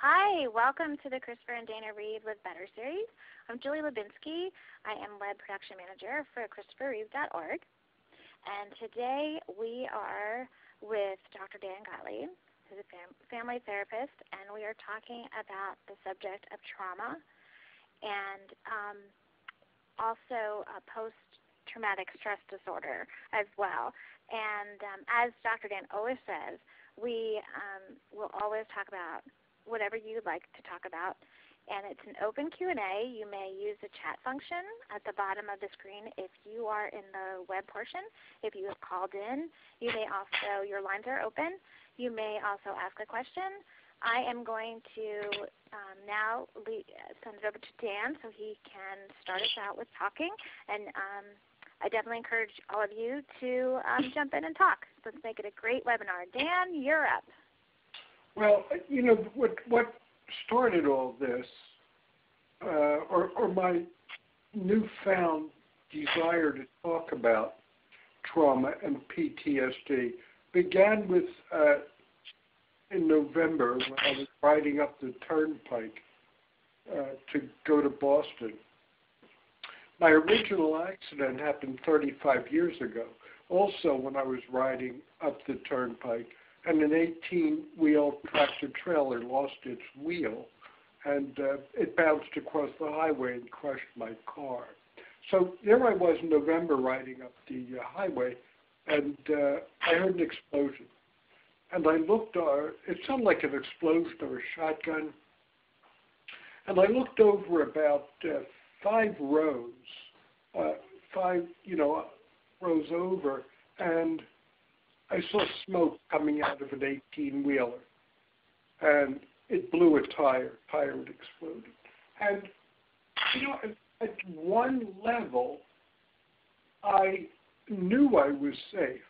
Hi, welcome to the Christopher and Dana Reeve Live Better series. I'm Julie Lubinsky. I am Web Production Manager for ChristopherReeve.org. And today we are with Dr. Dan Gottlieb, who's a family therapist, and we are talking about the subject of trauma and also post-traumatic stress disorder as well. And as Dr. Dan always says, we will always talk about whatever you'd like to talk about, and it's an open Q&A. You may use the chat function at the bottom of the screen if you are in the web portion. If you have called in, you may also, your lines are open. You may also ask a question. I am going to now send it over to Dan so he can start us out with talking, and I definitely encourage all of you to jump in and talk. Let's make it a great webinar. Dan, you're up. Well, you know, what started all this, or my newfound desire to talk about trauma and PTSD began with, in November when I was riding up the turnpike to go to Boston. My original accident happened 35 years ago, also when I was riding up the turnpike. And an 18-wheel tractor trailer lost its wheel, and it bounced across the highway and crushed my car. So there I was in November riding up the highway, and I heard an explosion. And I looked, it sounded like an explosion or a shotgun. And I looked over about 5 rows, rows over, and I saw smoke coming out of an 18-wheeler, and it blew a tire. Tire had exploded. And, you know, at one level, I knew I was safe,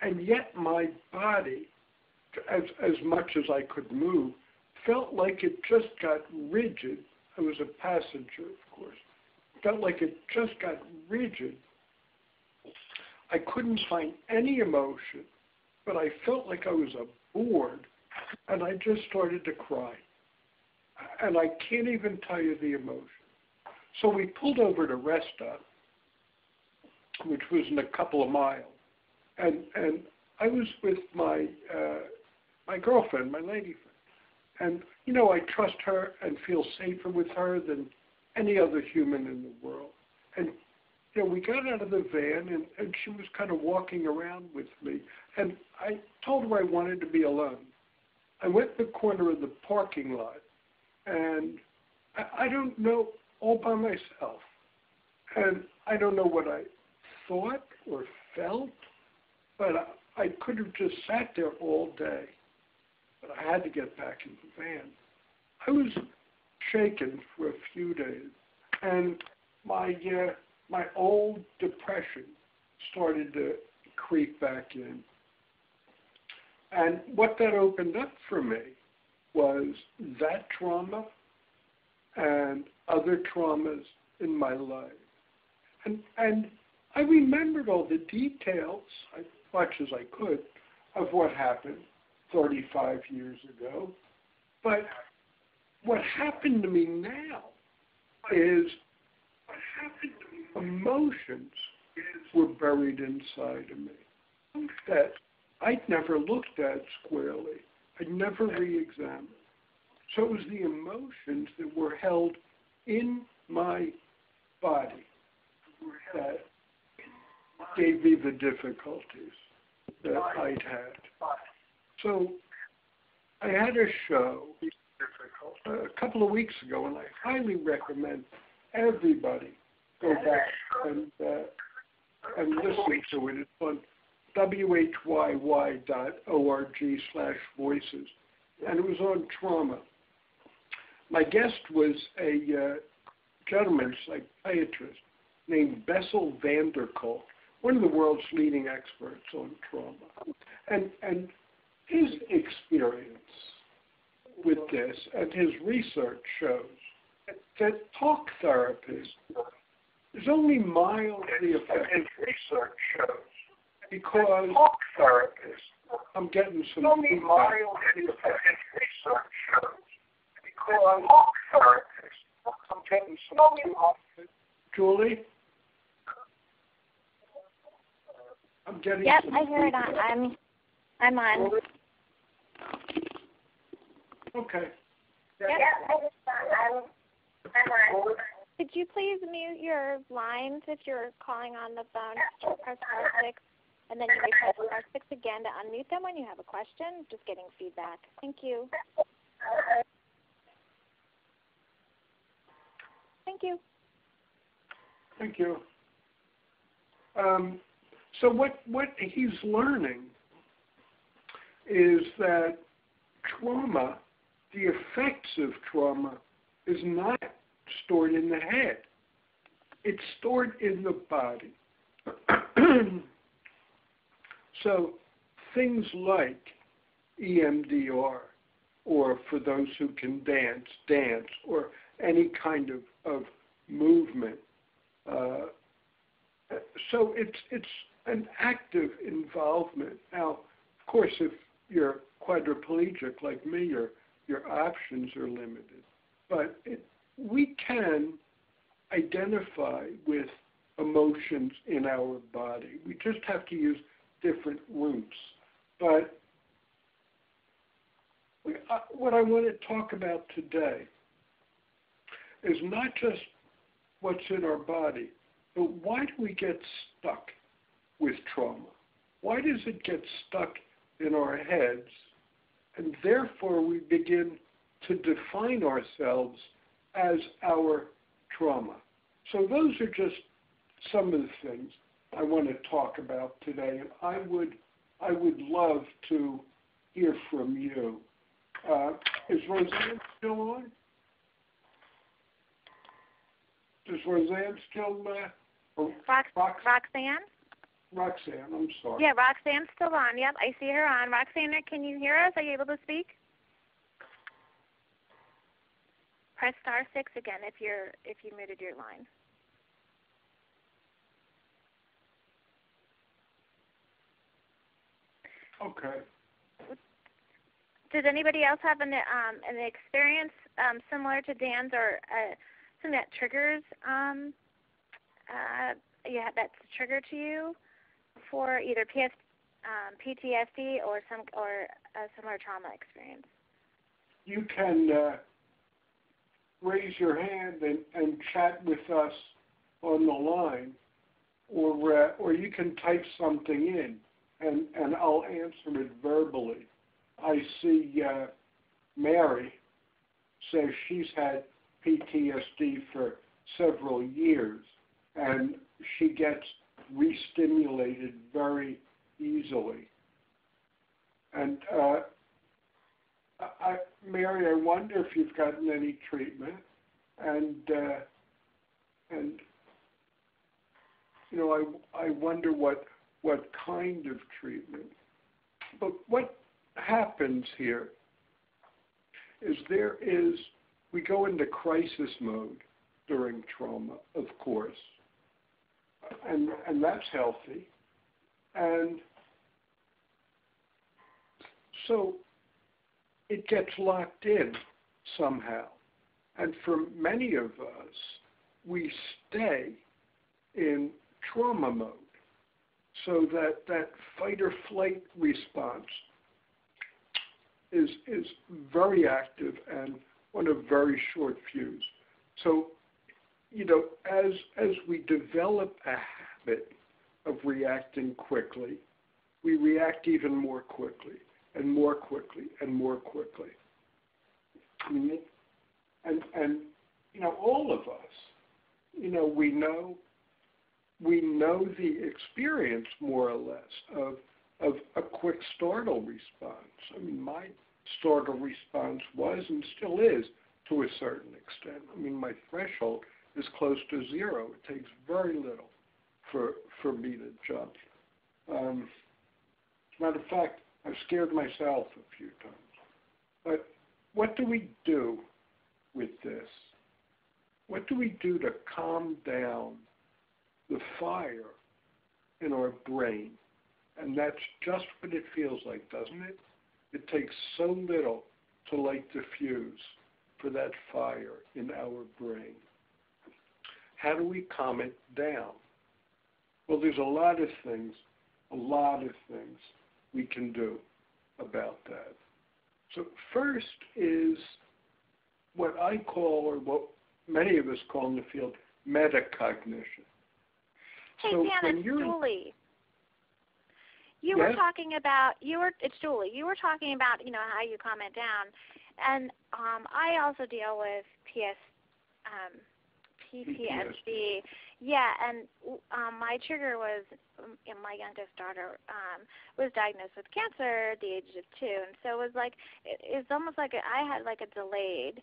and yet my body, as much as I could move, felt like it just got rigid. I was a passenger, of course. Felt like it just got rigid. I couldn't find any emotion, but I felt like I was bored, and I just started to cry. And I can't even tell you the emotion. So we pulled over to rest stop, which was in a couple of miles, and I was with my girlfriend, my lady friend, and you know I trust her and feel safer with her than any other human in the world. And you know, we got out of the van, and she was kind of walking around with me, and I told her I wanted to be alone. I went to the corner of the parking lot, and I don't know, all by myself, and I don't know what I thought or felt, but I could have just sat there all day, but I had to get back in the van. I was shaken for a few days, and my old depression started to creep back in. And what that opened up for me was that trauma and other traumas in my life. And I remembered all the details, as much as I could, of what happened 35 years ago. But what happened to me now is emotions were buried inside of me that I'd never looked at squarely. I'd never re-examined. So it was the emotions that were held in my body that gave me the difficulties that I'd had. So I had a show a couple of weeks ago, and I highly recommend everybody go back and listen to it. It's on whyy.org/voices, and it was on trauma. My guest was a gentleman, psychiatrist, named Bessel van der Kolk, one of the world's leading experts on trauma. And his experience with this and his research shows that talk therapy is only mildly effective. Research shows because talk therapists, I'm getting some only mildly effective research shows I'm getting some Julie? I'm getting Yep, some I hear it on. I'm on. Okay. Yep. Could you please mute your lines if you're calling on the phone? Press star 6, and then you may press star 6 again to unmute them when you have a question. Just getting feedback. Thank you. Thank you. Thank you. So what he's learning is that trauma, the effects of trauma, is not stored in the head. It's stored in the body. So things like EMDR, or for those who can dance, or any kind of movement. So it's an active involvement. Now, of course, if you're quadriplegic like me, your options are limited. But we can identify with emotions in our body. We just have to use different routes. But what I want to talk about today is not just what's in our body, but why do we get stuck with trauma? Why does it get stuck in our heads? And therefore we begin to define ourselves as our trauma. So those are just some of the things I want to talk about today. And I would love to hear from you. Is Roseanne still on? Is Roseanne still Roxanne? Roxanne, I'm sorry. Yeah, Roxanne's still on. Yep, I see her on. Roxanne, can you hear us? Are you able to speak? Press star 6 again if you muted your line. Okay. Does anybody else have an experience similar to Dan's, or something that triggers that's a trigger to you for either PTSD or a similar trauma experience? You can raise your hand and chat with us on the line, or you can type something in, and I'll answer it verbally. I see Mary says she's had PTSD for several years, and she gets re-stimulated very easily. And Mary, I wonder if you've gotten any treatment, and you know, I wonder what kind of treatment. But what happens here is we go into crisis mode during trauma, of course, and that's healthy. And so it gets locked in somehow. And for many of us, we stay in trauma mode, so that fight or flight response is very active and on a very short fuse. So, you know, as we develop a habit of reacting quickly, we react even more quickly and more quickly and more quickly. And you know, all of us, you know, we know the experience more or less of a quick startle response. I mean, my startle response was and still is to a certain extent. I mean, my threshold is close to 0. It takes very little for me to jump. As a matter of fact, I've scared myself a few times. But what do we do with this? What do we do to calm down the fire in our brain? And that's just what it feels like, doesn't it? It takes so little to light the fuse. for that fire in our brain. How do we calm it down? Well, there's a lot of things we can do about that. So first is what I call, or what many of us call in the field, metacognition. Hey, so Dan, it's Julie. Yes? It's Julie. You were talking about, how you calm it down. And I also deal with PTSD. Yeah, and my trigger was my youngest daughter was diagnosed with cancer at the age of 2, and so it was it's almost like I had a delayed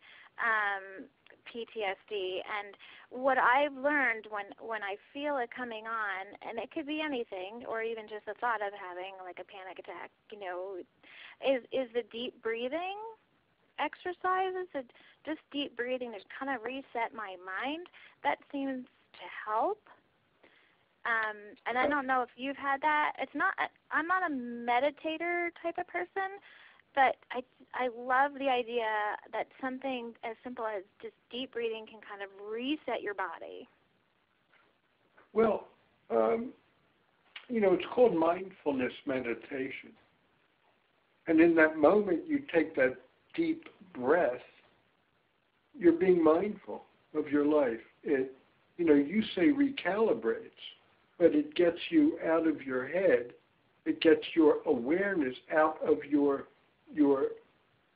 PTSD. And what I've learned when I feel it coming on, and it could be anything, or even just the thought of having a panic attack, is the deep breathing exercises. Just deep breathing to kind of reset my mind. That seems to help. And I don't know if you've had that. I'm not a meditator type of person, but I love the idea that something as simple as just deep breathing can kind of reset your body. Well, it's called mindfulness meditation. And in that moment you take that deep breath, you're being mindful of your life. You say recalibrates, but it gets you out of your head. It gets your awareness out of your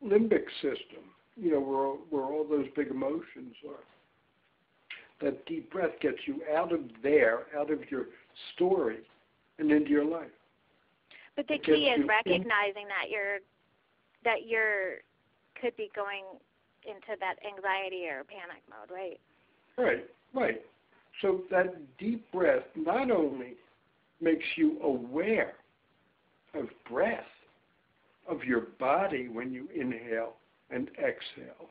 limbic system, where all those big emotions are. That deep breath gets you out of there, out of your story, and into your life. But the key is recognizing that you're could be going into that anxiety or panic mode, right? Right. So that deep breath not only makes you aware of breath, of your body when you inhale and exhale.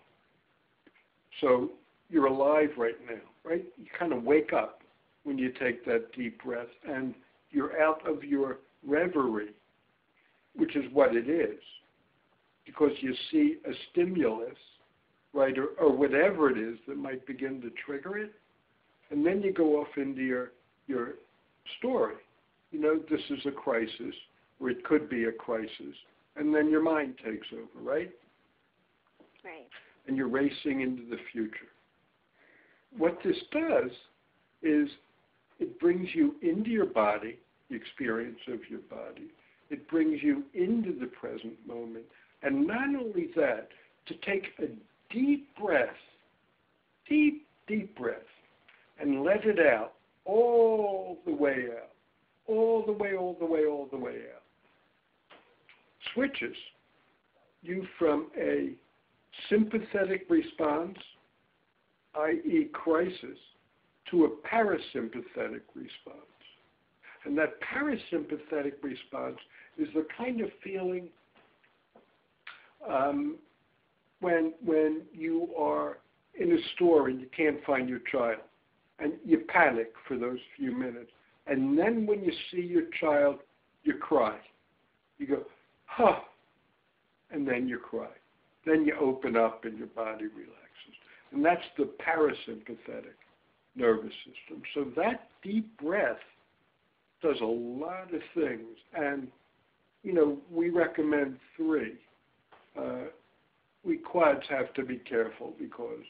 So you're alive right now, right? You kind of wake up when you take that deep breath, and you're out of your reverie, which is what it is, because you see a stimulus, right, or whatever it is that might begin to trigger it, and then you go off into your story. This is a crisis, or it could be a crisis, and then your mind takes over, right? Right. And you're racing into the future. What this does is it brings you into your body, the experience of your body. It brings you into the present moment. And not only that, to take a deep breath, deep breath, and let it out, all the way out, all the way out, switches you from a sympathetic response, i.e. crisis, to a parasympathetic response. And that parasympathetic response is the kind of feeling when you are in a store and you can't find your child, and you panic for those few minutes, and then when you see your child, you cry. You go, huh, and then you cry. Then you open up and your body relaxes. And that's the parasympathetic nervous system. So that deep breath does a lot of things. And, we recommend 3. We quads have to be careful because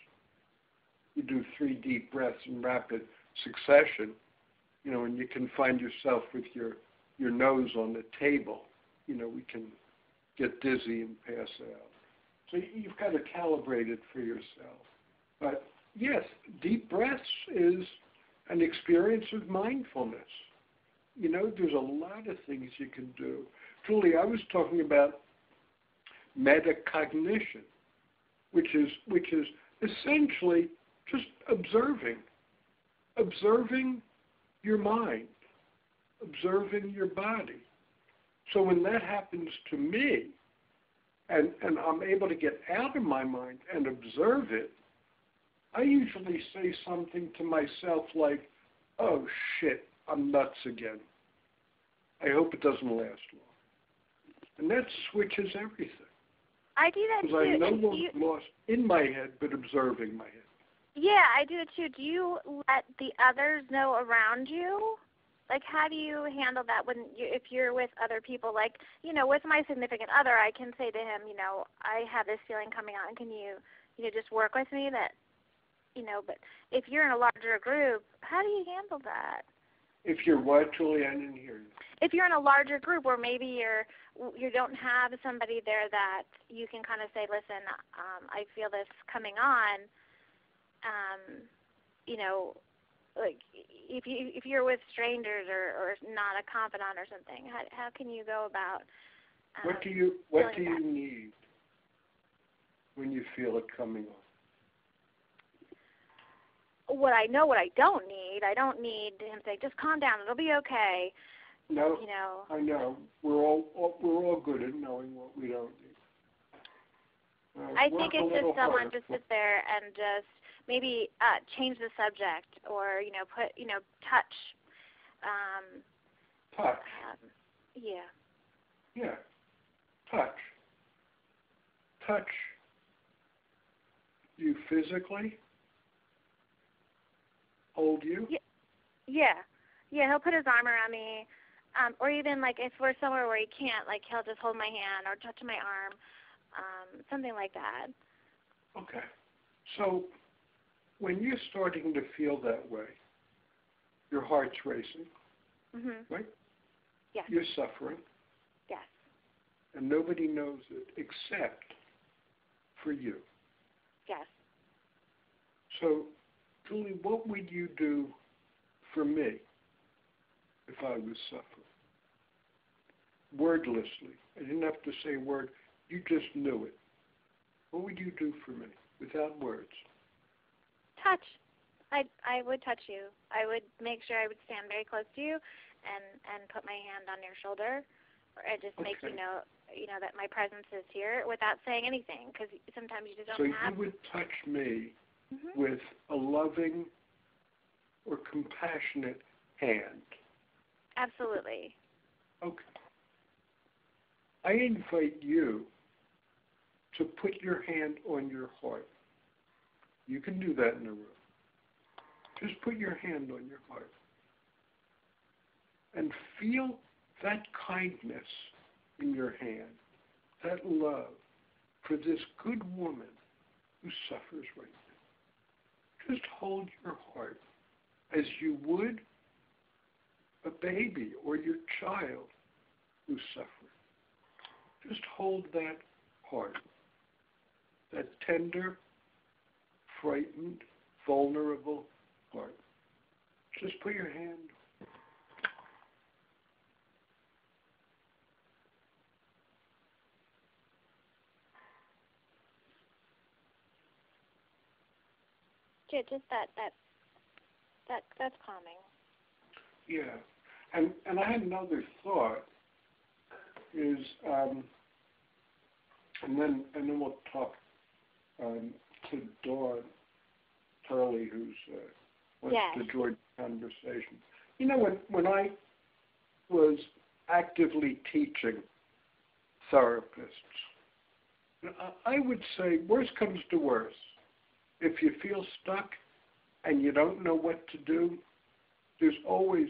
you do 3 deep breaths in rapid succession, and you can find yourself with your nose on the table. We can get dizzy and pass out. So you've got to calibrate it for yourself. But yes, deep breaths is an experience of mindfulness. There's a lot of things you can do. Julie, I was talking about metacognition, which is essentially just observing your mind, observing your body. So when that happens to me, and I'm able to get out of my mind and observe it, I usually say something to myself like, oh shit, I'm nuts again. I hope it doesn't last long. And that switches everything. I do that Because too. I'm no longer lost in my head, but observing my head. Yeah, I do it too. Do you let the others know around you? Like, how do you handle that if you're with other people? Like, with my significant other, I can say to him, I have this feeling coming on. Can you, just work with me? That, but if you're in a larger group, how do you handle that? If you're what, Julie? I didn't hear you. If you're in a larger group where maybe you don't have somebody there that you can kind of say, listen, I feel this coming on. Like if you're with strangers or not a confidant or something, how can you go about? What do you need when you feel it coming on? What I don't need. I don't need him saying, just calm down, it'll be okay. No, I know. We're all good at knowing what we don't need. I think it's just someone to sit there and just maybe change the subject, or put touch. Touch. Yeah. Yeah. Touch. Touch. You physically hold you. Yeah. He'll put his arm around me, or even like if we're somewhere where he can't, like he'll just hold my hand or touch my arm, something like that. Okay. So when you're starting to feel that way, your heart's racing, right? Yes. You're suffering. Yes. And nobody knows it except for you. Yes. So, Julie, what would you do for me if I was suffering? Wordlessly. I didn't have to say a word. You just knew it. What would you do for me without words? Touch. I would touch you. I would make sure I would stand very close to you and put my hand on your shoulder, or just make you know that my presence is here without saying anything, because sometimes you just don't have. So you would touch me with a loving or compassionate hand. Absolutely. Okay. I invite you to put your hand on your heart. You can do that in a room. Just put your hand on your heart and feel that kindness in your hand, that love for this good woman who suffers right now. Just hold your heart as you would a baby or your child who's suffering. Just hold that heart, that tender, frightened, vulnerable heart. Just put your hand. Yeah, just that's calming. Yeah, and I had another thought. Is and then we'll talk to Dawn Turley, who's wants to join the conversation. When I was actively teaching therapists, I would say, worst comes to worst. If you feel stuck and you don't know what to do, there's always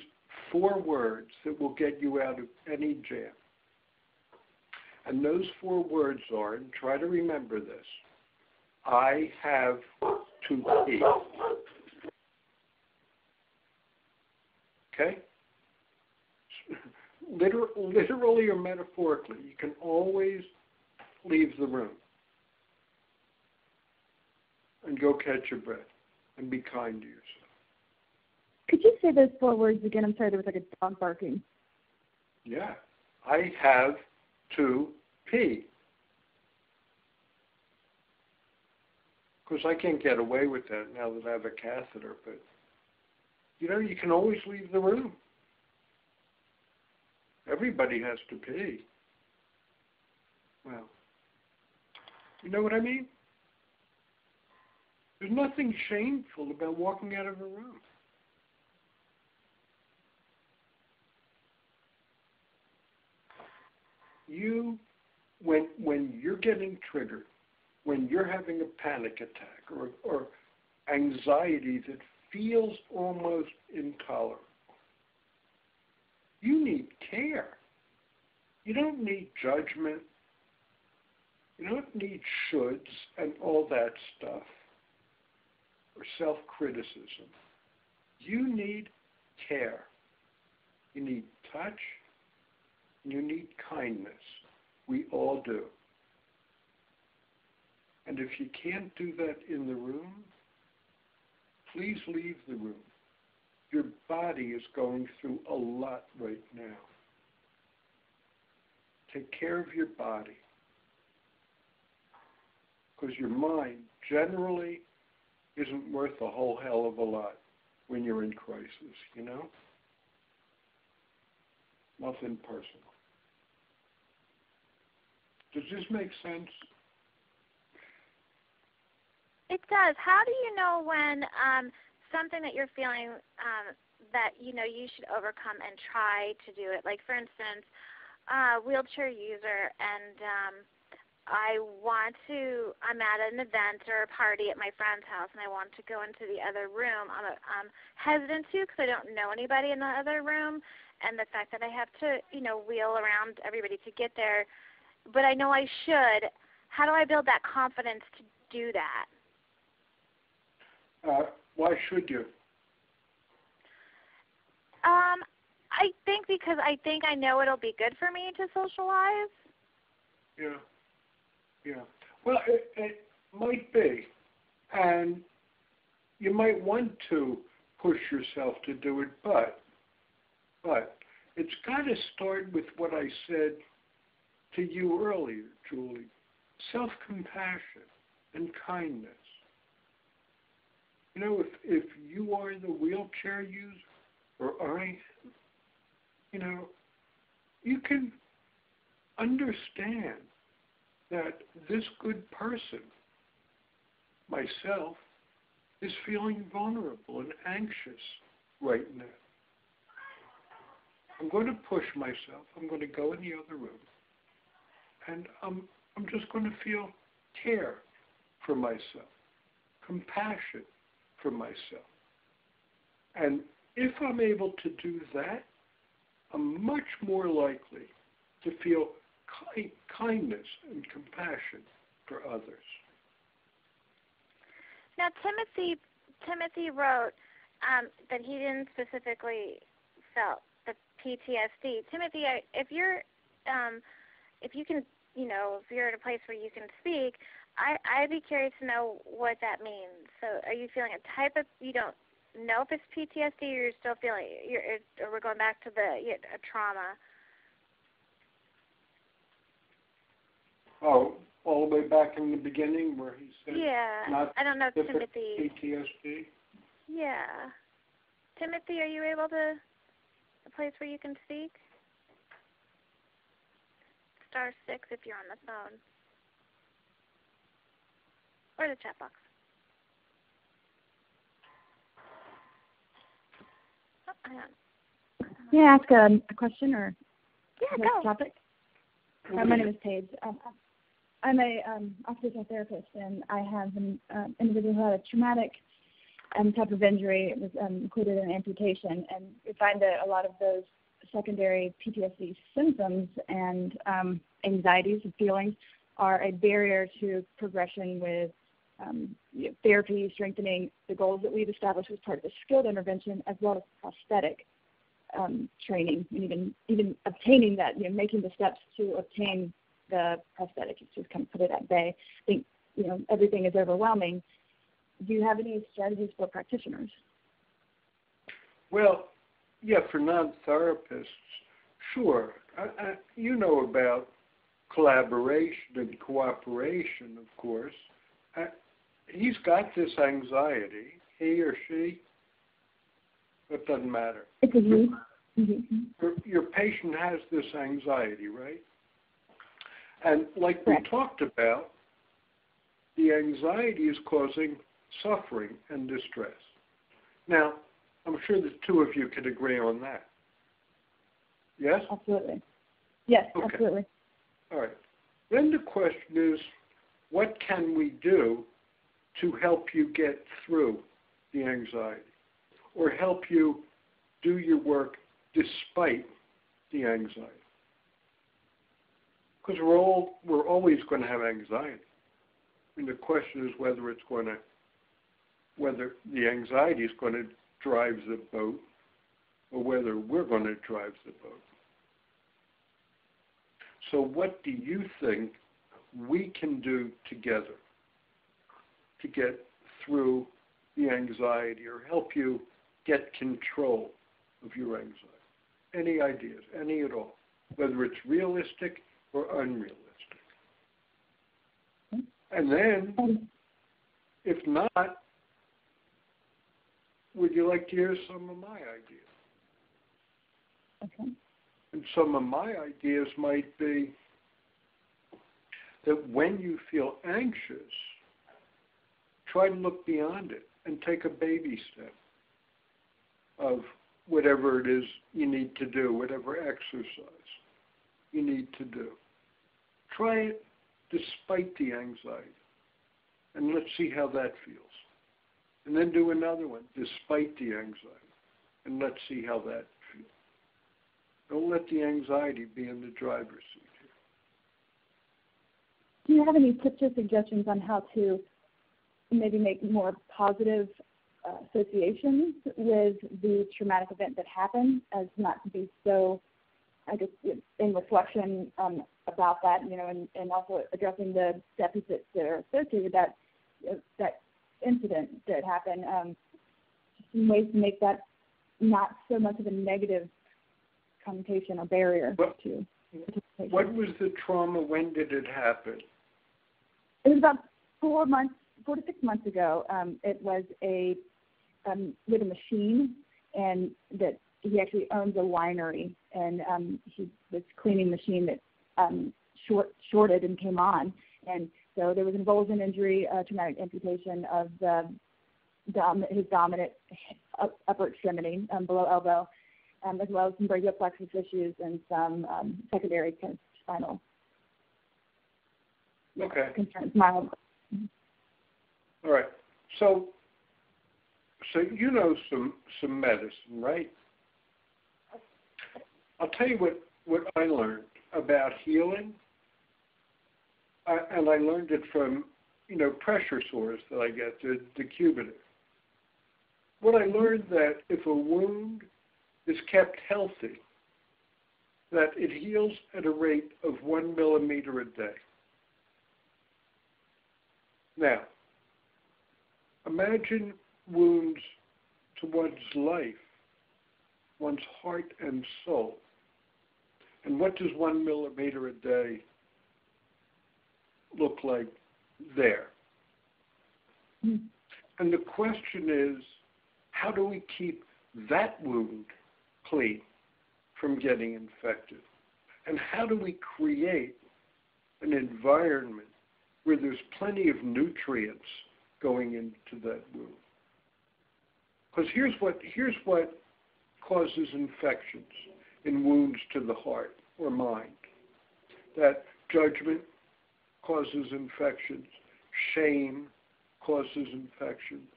4 words that will get you out of any jam. And those 4 words are, and try to remember this, I have to pee. Okay? Literally or metaphorically, you can always leave the room and go catch your breath and be kind to yourself. Could you say those 4 words again? I'm sorry, there was like a dog barking. Yeah. I have to pee. Of course, I can't get away with that now that I have a catheter, but, you can always leave the room. Everybody has to pee. Well, you know what I mean? There's nothing shameful about walking out of a room. You when you're getting triggered, when you're having a panic attack or anxiety that feels almost intolerable, you need care. You don't need judgment. You don't need shoulds and all that stuff or self-criticism. You need care. You need touch. And you need kindness. We all do. And if you can't do that in the room, please leave the room. Your body is going through a lot right now. Take care of your body. Because your mind generally isn't worth a whole hell of a lot when you're in crisis, you know? Nothing personal. Does this make sense? It does. How do you know when something that you're feeling that, you know, you should overcome and try to do it? Like, for instance, wheelchair user, and I'm at an event or a party at my friend's house, and I want to go into the other room. I'm hesitant to because I don't know anybody in the other room, and the fact that I have to, you know, wheel around everybody to get there, but I know I should. How do I build that confidence to do that? Why should you? I think because I know it'll be good for me to socialize. Yeah. Well, it might be. And you might want to push yourself to do it, but it's got to start with what I said to you earlier, Julie. Self-compassion and kindness. You know, if you are the wheelchair user, or I, you know, you can understand that this good person, myself, is feeling vulnerable and anxious right now. I'm going to push myself. I'm going to go in the other room. And I'm just going to feel care for myself, compassion for myself. And if I'm able to do that, I'm much more likely to feel kindness and compassion for others. Now, Timothy wrote that he didn't specifically felt the PTSD. Timothy, if you can, you know, if you're at a place where you can speak, I'd be curious to know what that means. So, are you feeling a type of, you don't know if it's PTSD, or you're still feeling, or we're going back to a trauma? Oh, all the way back in the beginning where he said, yeah, I don't know if Timothy. PTSD? Yeah. Timothy, are you able to, a place where you can speak? *6 if you're on the phone. Or the chat box. Oh, hang on. May I ask a question or go. topic? My name is Paige. I'm a occupational therapist, and I have an individual who had a traumatic type of injury. It was included in amputation, and we find that a lot of those secondary PTSD symptoms and anxieties and feelings are a barrier to progression with therapy, strengthening the goals that we've established as part of the skilled intervention, as well as prosthetic training, and even obtaining that, making the steps to obtain the prosthetic. It's just kind of put it at bay. I think, everything is overwhelming. Do you have any strategies for practitioners? Well, yeah, for non-therapists, sure. You know about collaboration and cooperation, of course. He's got this anxiety, he or she. It doesn't matter. It's a you. Mm-hmm. Your patient has this anxiety, right? And like we talked about, the anxiety is causing suffering and distress. Now, I'm sure the two of you could agree on that. Yes? Absolutely. Yes, okay. Absolutely. All right. Then the question is, what can we do to help you get through the anxiety, or help you do your work despite the anxiety? Because we're always going to have anxiety. And the question is whether the anxiety is going to drive the boat, or whether we're going to drive the boat. So what do you think we can do together to get through the anxiety, or help you get control of your anxiety? Any ideas, any at all, whether it's realistic or unrealistic. And then, if not, would you like to hear some of my ideas? Okay. And some of my ideas might be that when you feel anxious, try to look beyond it and take a baby step of whatever it is you need to do, whatever exercise you need to do. Try it despite the anxiety, and let's see how that feels. And then do another one despite the anxiety, and let's see how that feels. Don't let the anxiety be in the driver's seat here. Do you have any tips or suggestions on how to maybe make more positive associations with the traumatic event that happened, as not to be so, I guess, in reflection about that, and also addressing the deficits that are associated with that incident that happened, some ways to make that not so much of a negative connotation or barrier to participation. What was the trauma? When did it happen? It was about 4 to 6 months ago. It was with a machine, and that he actually owns a winery, and he was cleaning machine that shorted and came on, and so there was an avulsion injury, traumatic amputation of his dominant upper extremity below elbow, as well as some brachial plexus issues and some secondary kind of spinal concerns. Mild. All right. So you know some medicine, right? I'll tell you what I learned about healing, and I learned it from pressure sores that I get, the decubitus. What I learned that if a wound is kept healthy, that it heals at a rate of 1 millimeter a day. Now, imagine wounds to one's life, one's heart and soul. And what does 1 millimeter a day look like there? Mm. And the question is, how do we keep that wound clean from getting infected? And how do we create an environment where there's plenty of nutrients going into that wound? Because here's what causes infections in wounds to the heart or mind. That judgment causes infections, shame causes infections,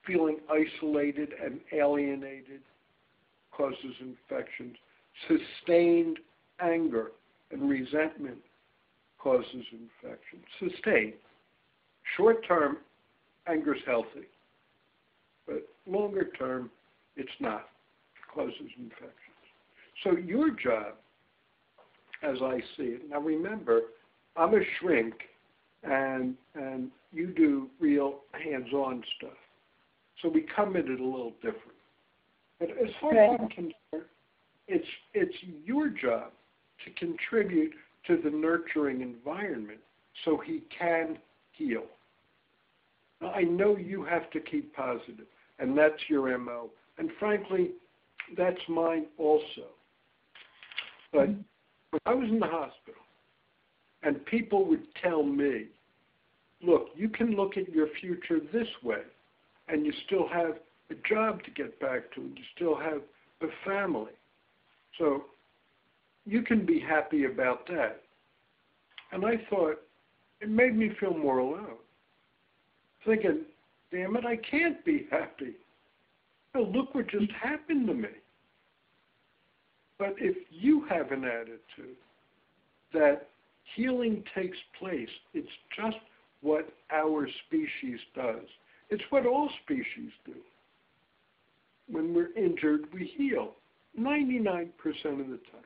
feeling isolated and alienated causes infections, sustained anger and resentment causes infections. Sustained. Short-term, anger's healthy, but longer term, it's not. It causes infections. So your job, as I see it, now remember, I'm a shrink, and you do real hands-on stuff. So we come at it a little different. But as far as I'm concerned, it's your job to contribute to the nurturing environment so he can heal. Now, I know you have to keep positive, and that's your MO. And frankly, that's mine also. But when I was in the hospital, and people would tell me, look, you can look at your future this way, and you still have a job to get back to, and you still have a family. So you can be happy about that. And I thought, it made me feel more alone. Thinking, damn it, I can't be happy. Oh, look what just happened to me. But if you have an attitude that healing takes place, it's just what our species does. It's what all species do. When we're injured, we heal 99% of the time.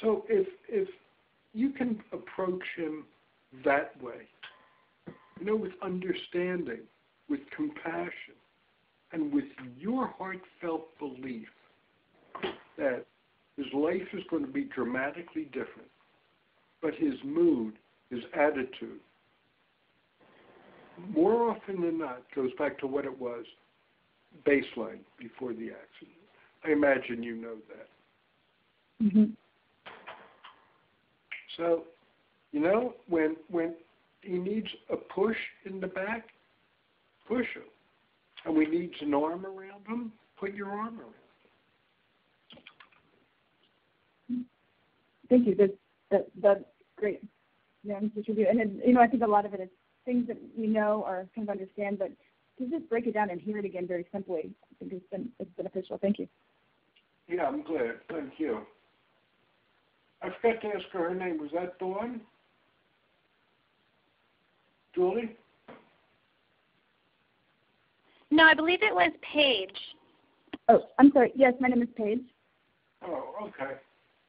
So if you can approach him that way, with understanding, with compassion, and with your heartfelt belief that his life is going to be dramatically different, but his mood, his attitude, more often than not, goes back to what it was baseline before the accident. I imagine you know that. Mm-hmm. So, when he needs a push in the back, push him. And we need an arm around him, put your arm around him. Thank you. That's great. Mr. Review. And then, I think a lot of it is things that we know or kind of understand, but to just break it down and hear it again very simply, I think it's beneficial. Thank you. Yeah, I'm glad. Thank you. I forgot to ask her name. Was that Dawn? Julie? No, I believe it was Paige. Oh, I'm sorry. Yes, my name is Paige. Oh, okay.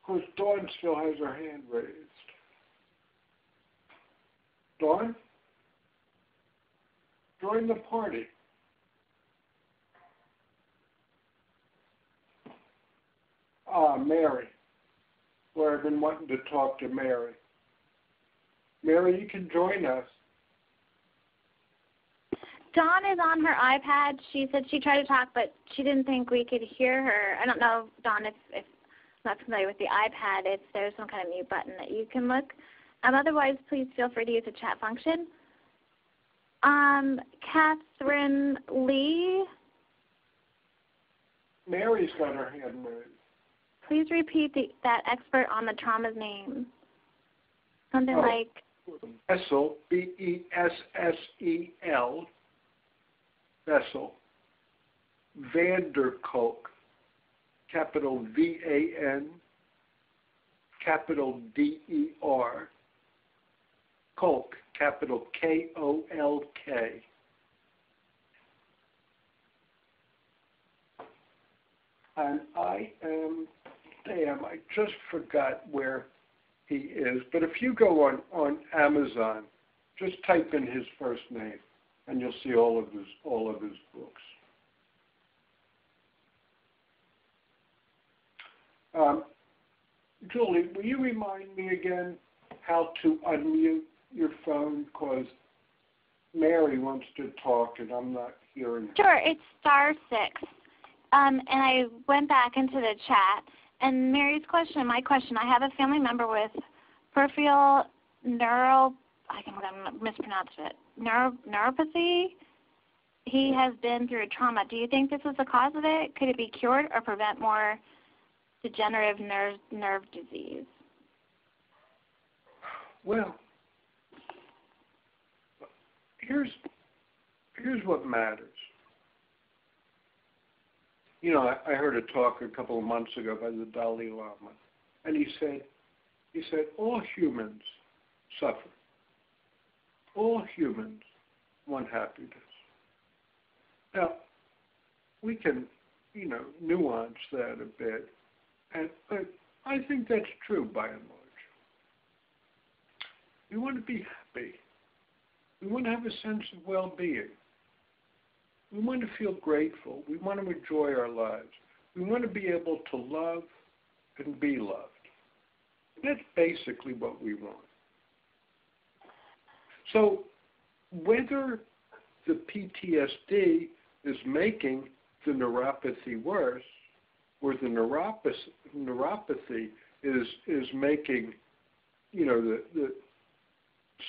Because Dawn still has her hand raised. Dawn? Join the party. Mary. Where I've been wanting to talk to Mary. Mary, you can join us. Dawn is on her iPad. She said she tried to talk, but she didn't think we could hear her. I don't know, Dawn, if not familiar with the iPad, if there's some kind of mute button that you can look. Otherwise, please feel free to use the chat function. Catherine Lee. Mary's got her hand raised. Please repeat that expert on the trauma's name. Something like... Bessel, Bessel. Bessel. Vanderkolk, capital VAN, capital DER. Kolk, capital KOLK. And I just forgot where he is. But if you go on Amazon, just type in his first name, and you'll see all of his books. Julie, will you remind me again how to unmute your phone? Because Mary wants to talk, and I'm not hearing her. Sure, it's *6. And I went back into the chat. And Mary's question and my question, I have a family member with peripheral neuropathy. He has been through a trauma. Do you think this is the cause of it? Could it be cured or prevent more degenerative nerve disease? Well, here's what matters. I heard a talk a couple of months ago by the Dalai Lama, and he said, all humans suffer. All humans want happiness. Now, we can, nuance that a bit, but I think that's true by and large. We want to be happy. We want to have a sense of well-being. We want to feel grateful. We want to enjoy our lives. We want to be able to love and be loved. That's basically what we want. So whether the PTSD is making the neuropathy worse, or the neuropathy is making, the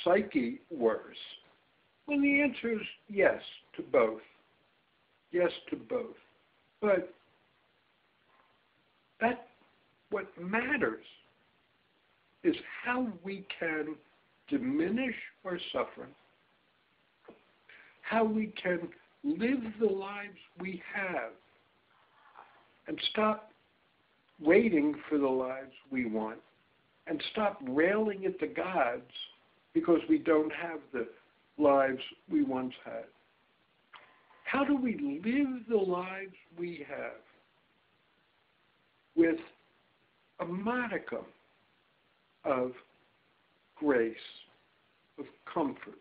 psyche worse, well, the answer is yes to both. Yes to both. But what matters is how we can diminish our suffering, how we can live the lives we have and stop waiting for the lives we want and stop railing at the gods because we don't have the lives we once had. How do we live the lives we have with a modicum of grace, of comfort,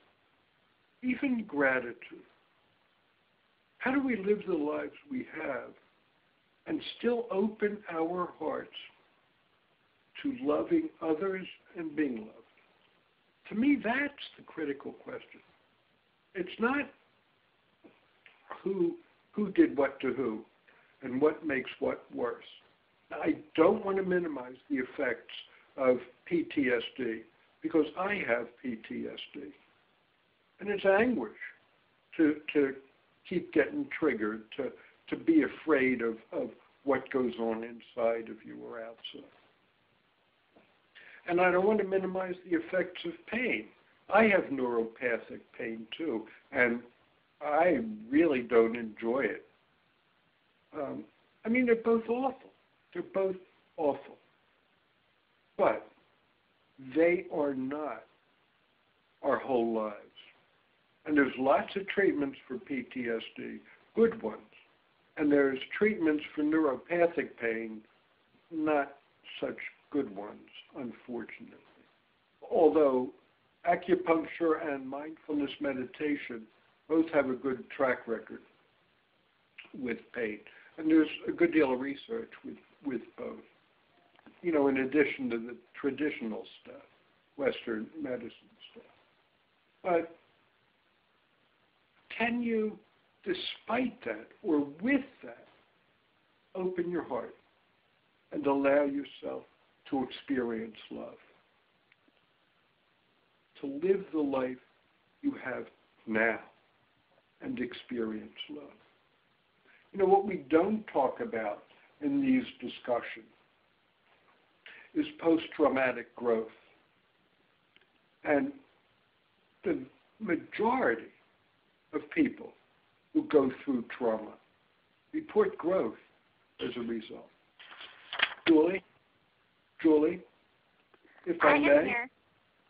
even gratitude? How do we live the lives we have and still open our hearts to loving others and being loved? To me, that's the critical question. It's not who did what to who and what makes what worse. I don't want to minimize the effects of PTSD because I have PTSD. And it's anguish to keep getting triggered, to be afraid of what goes on inside of you or outside. And I don't want to minimize the effects of pain. I have neuropathic pain too, and I really don't enjoy it. I mean, they're both awful. They're both awful. But they are not our whole lives. And there's lots of treatments for PTSD, good ones. And there's treatments for neuropathic pain, not such good ones, unfortunately. Although acupuncture and mindfulness meditation both have a good track record with pain. And there's a good deal of research with both, you know, in addition to the traditional stuff, Western medicine stuff. But can you, despite that or with that, open your heart and allow yourself to experience love, to live the life you have now and experience love? You know, what we don't talk about in these discussions is post-traumatic growth. And the majority of people who go through trauma report growth as a result. Julie, if I may? am here.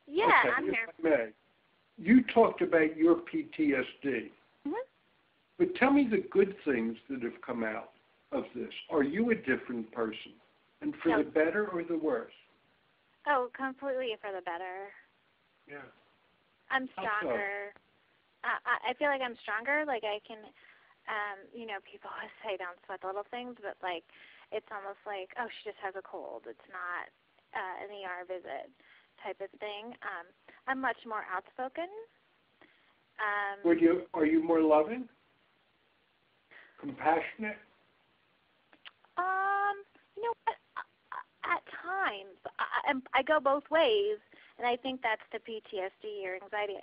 Yeah, okay, I'm here. If I may. You talked about your PTSD. Mm-hmm. But tell me the good things that have come out of this. Are you a different person? And for No. the better or the worse? Oh, completely for the better. Yeah. I'm How stronger. I feel like I'm stronger. Like I can, you know, people always say don't sweat the little things, but like it's almost like, oh, she just has a cold. It's not an ER visit type of thing. I'm much more outspoken. Are you more loving? Compassionate? You know what? At times, I go both ways, and I think that's the PTSD or anxiety.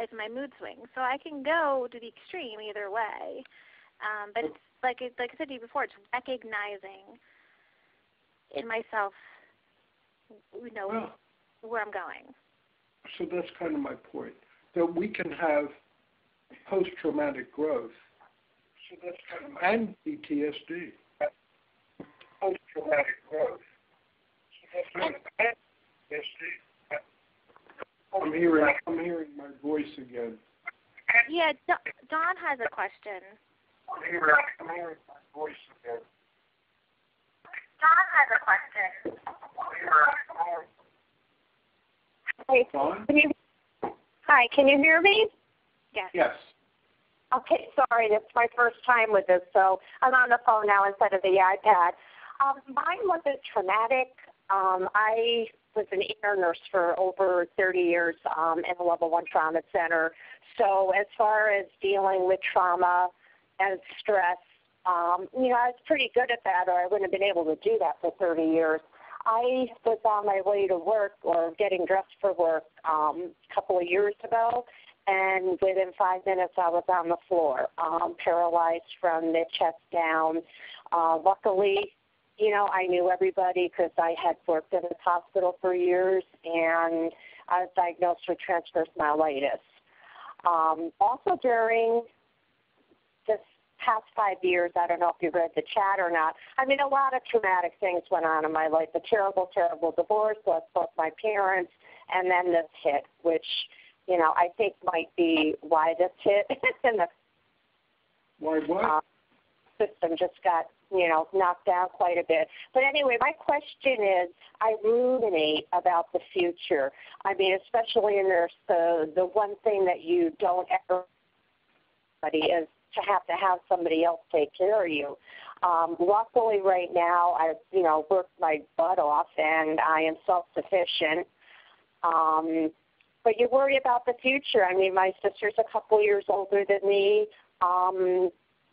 It's my mood swing, so I can go to the extreme either way. But it's like I said to you before, it's recognizing in myself, you know, where I'm going. So that's kind of my point, that we can have post-traumatic growth and PTSD. Post-traumatic growth. I'm hearing my voice again. Yeah, Don has a question. I'm hearing my voice again. Don has a question. Hi, can you hear me? Yes. Yes. Okay, sorry, it's my first time with this, so I'm on the phone now instead of the iPad. Mine wasn't traumatic. I was an ER nurse for over 30 years in a level 1 trauma center. So as far as dealing with trauma and stress, you know, I was pretty good at that, or I wouldn't have been able to do that for 30 years. I was on my way to work or getting dressed for work a couple of years ago, and within 5 minutes I was on the floor, paralyzed from the chest down. Luckily, I knew everybody because I had worked in this hospital for years, and I was diagnosed with transverse myelitis. Also during this past 5 years, I don't know if you read the chat or not, I mean, a lot of traumatic things went on in my life. A terrible, terrible divorce, lost both my parents, and then this hit, which, I think might be why this hit. And the Why what? System just got, knocked down quite a bit. But anyway, my question is, I ruminate about the future. I mean, especially in nurse, the one thing that you don't ever is to have somebody else take care of you. Luckily, right now, I've worked my butt off, and I am self-sufficient. But you worry about the future. I mean, my sister's a couple years older than me, and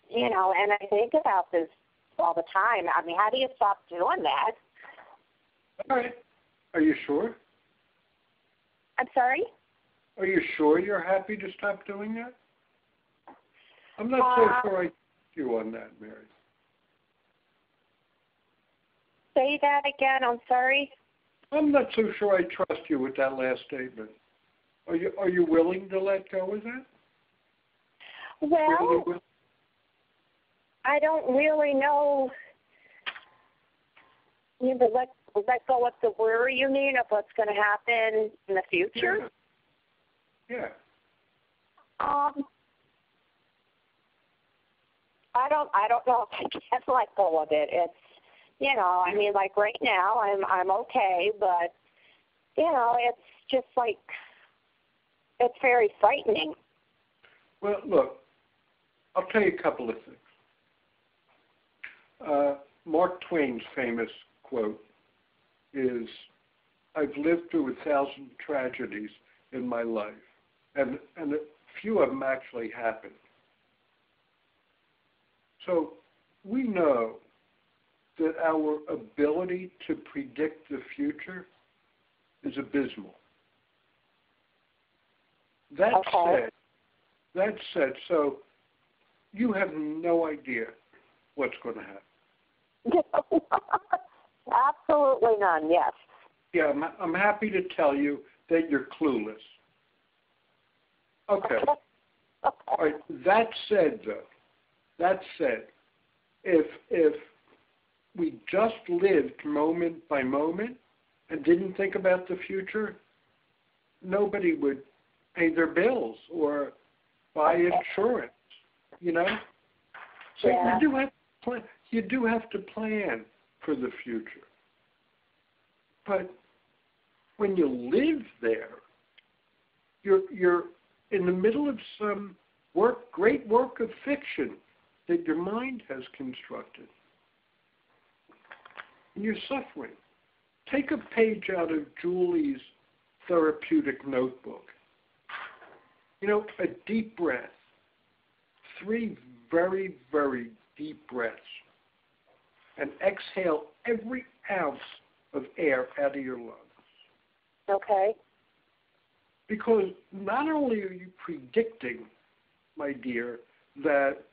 I think about this all the time. I mean, how do you stop doing that? All right. Are you sure? I'm sorry? Are you sure you're happy to stop doing that? I'm not so sure I trust you on that, Mary. Say that again. I'm sorry. I'm not so sure I trust you with that last statement. Are you willing to let go of that? Well, really I don't really know. Let go of the worry, you mean, of what's going to happen in the future? Yeah. I don't know if I can let go of it. It's, I mean, like right now I'm okay, but, it's just like, it's very frightening. Well, look, I'll tell you a couple of things. Mark Twain's famous quote is, "I've lived through 1,000 tragedies in my life, and a few of them actually happened." So we know that our ability to predict the future is abysmal. That said, so you have no idea what's going to happen. Absolutely none, yes. Yeah, I'm happy to tell you that you're clueless. Okay. All right. That said, if we just lived moment by moment and didn't think about the future, nobody would pay their bills or buy insurance, So yeah. you do have to plan for the future. But when you live there, you're in the middle of some great work of fiction that your mind has constructed. And you're suffering. Take a page out of Julie's therapeutic notebook. A deep breath. 3 very, very deep breaths. And exhale every ounce of air out of your lungs. Okay. Because not only are you predicting, my dear, that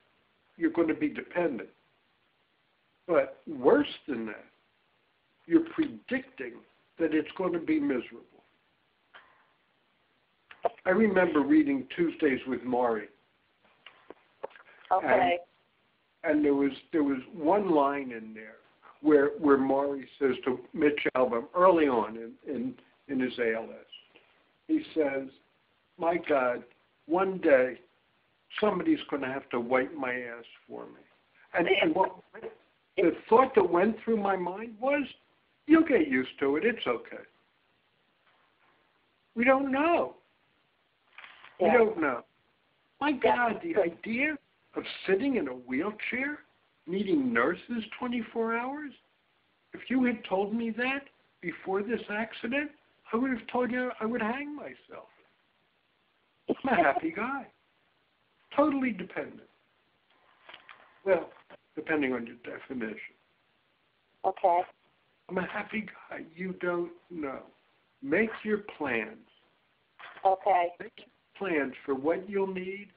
you're going to be dependent, but worse than that, you're predicting that it's going to be miserable. I remember reading Tuesdays with Maury. Okay. And there was one line in there where Maury says to Mitch Albom early on in his ALS, he says, "My God, one day somebody's going to have to wipe my ass for me." And what the thought that went through my mind was, you'll get used to it. It's okay. We don't know. Yeah. We don't know. My God, the idea of sitting in a wheelchair, needing nurses 24 hours, if you had told me that before this accident, I would have told you I would hang myself. I'm a happy guy. Totally dependent. Well, depending on your definition. Okay. I'm a happy guy. You don't know. Make your plans. Okay. Make your plans for what you'll need,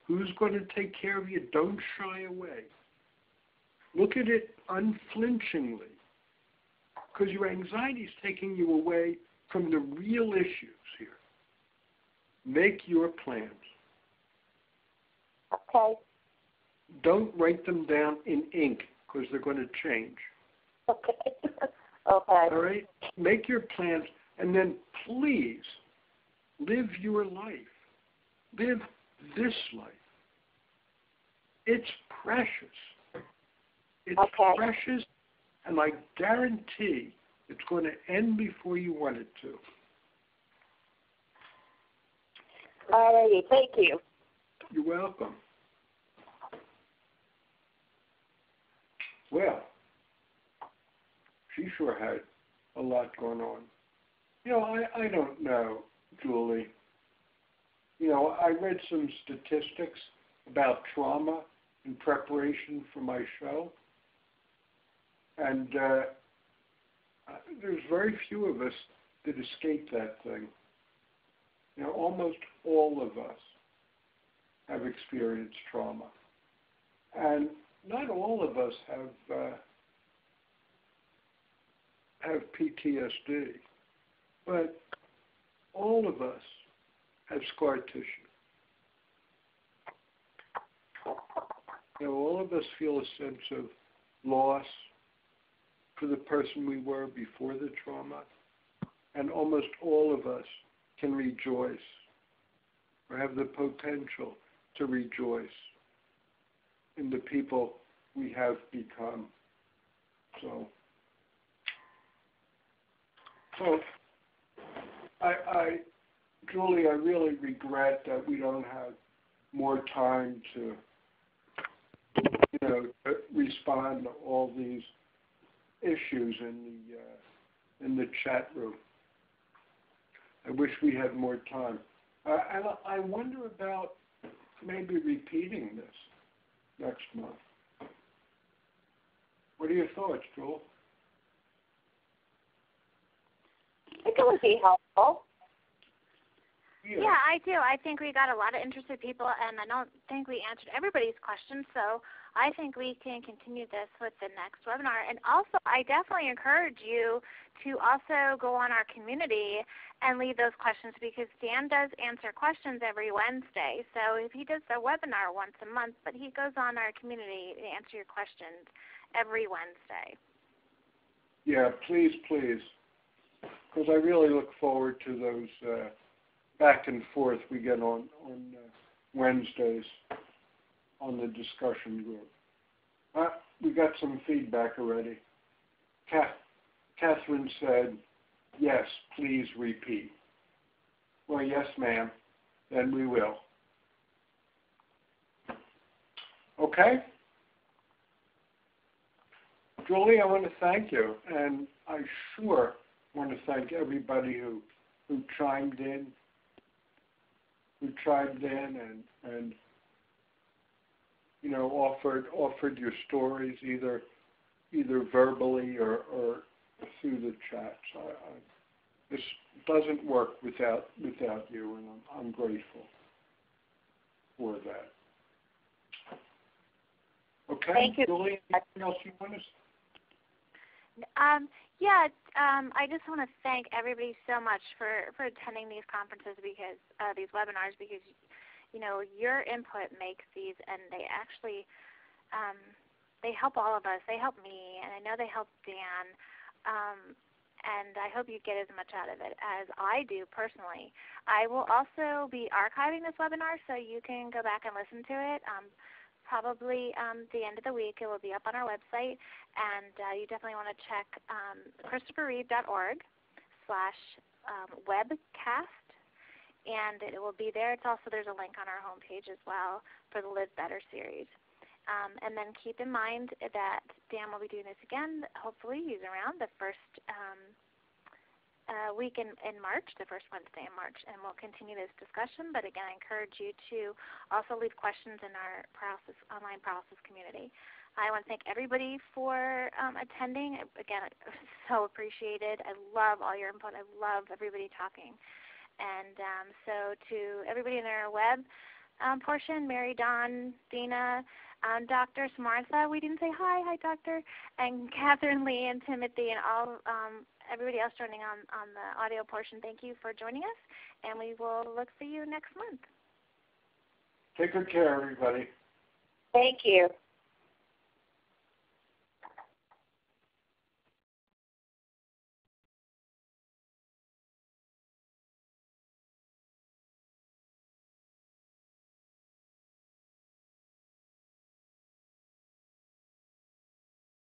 who's going to take care of you. Don't shy away. Look at it unflinchingly, because your anxiety is taking you away from the real issues here. Make your plans. Okay. Don't write them down in ink, because they're going to change. Okay. Okay. All right? Make your plans, and then please live your life. Live this life. It's precious. It's precious, and I guarantee it's going to end before you want it to. All righty. Thank you. You're welcome. Well, she sure had a lot going on. You know, I don't know, Julie. You know, I read some statistics about trauma in preparation for my show. And there's very few of us that escape that thing. You know, almost all of us have experienced trauma. And not all of us have PTSD, but all of us have scar tissue. You know, all of us feel a sense of loss for the person we were before the trauma, and almost all of us can rejoice or have the potential to rejoice in the people we have become. So Julie, I really regret that we don't have more time to, to respond to all these issues in the chat room. I wish we had more time. I wonder about maybe repeating this next month. What are your thoughts, Joel? I think it would be helpful. Yeah, I do. I think we got a lot of interested people, and I don't think we answered everybody's questions, so I think we can continue this with the next webinar. And also, I definitely encourage you to also go on our community and leave those questions, because Dan does answer questions every Wednesday. So if he does a webinar once a month, but he goes on our community to answer your questions every Wednesday. Yeah, please, because I really look forward to those back and forth we get on Wednesdays on the discussion group. We got some feedback already. Catherine said, yes, please repeat. Well, yes, ma'am, then we will. Okay? Julie, I want to thank you, and I sure want to thank everybody who chimed in, and offered your stories either verbally or through the chats. This doesn't work without you, and I'm grateful for that. Okay, thank you. Julie, anything else you want to say? I just want to thank everybody so much for attending these conferences, because these webinars, because your input makes these, and they actually they help all of us. They help me, and I know they help Dan. And I hope you get as much out of it as I do personally. I will also be archiving this webinar, so you can go back and listen to it. Probably the end of the week, it will be up on our website, and you definitely want to check ChristopherReeve.org/webcast, and it will be there. There's a link on our homepage as well for the Live Better series. And then keep in mind that Dan will be doing this again. Hopefully he's around the first week in March, the first Wednesday in March, and we'll continue this discussion. But again, I encourage you to also leave questions in our online paralysis community. I want to thank everybody for attending. Again, so appreciated. I love all your input. I love everybody talking. And so to everybody in our web, portion, Mary Dawn, Dina, Dr. Martha, we didn't say hi, doctor, and Catherine, Lee, and Timothy, and all everybody else joining on the audio portion. Thank you for joining us, and we will look for you next month. Take good care, everybody. Thank you.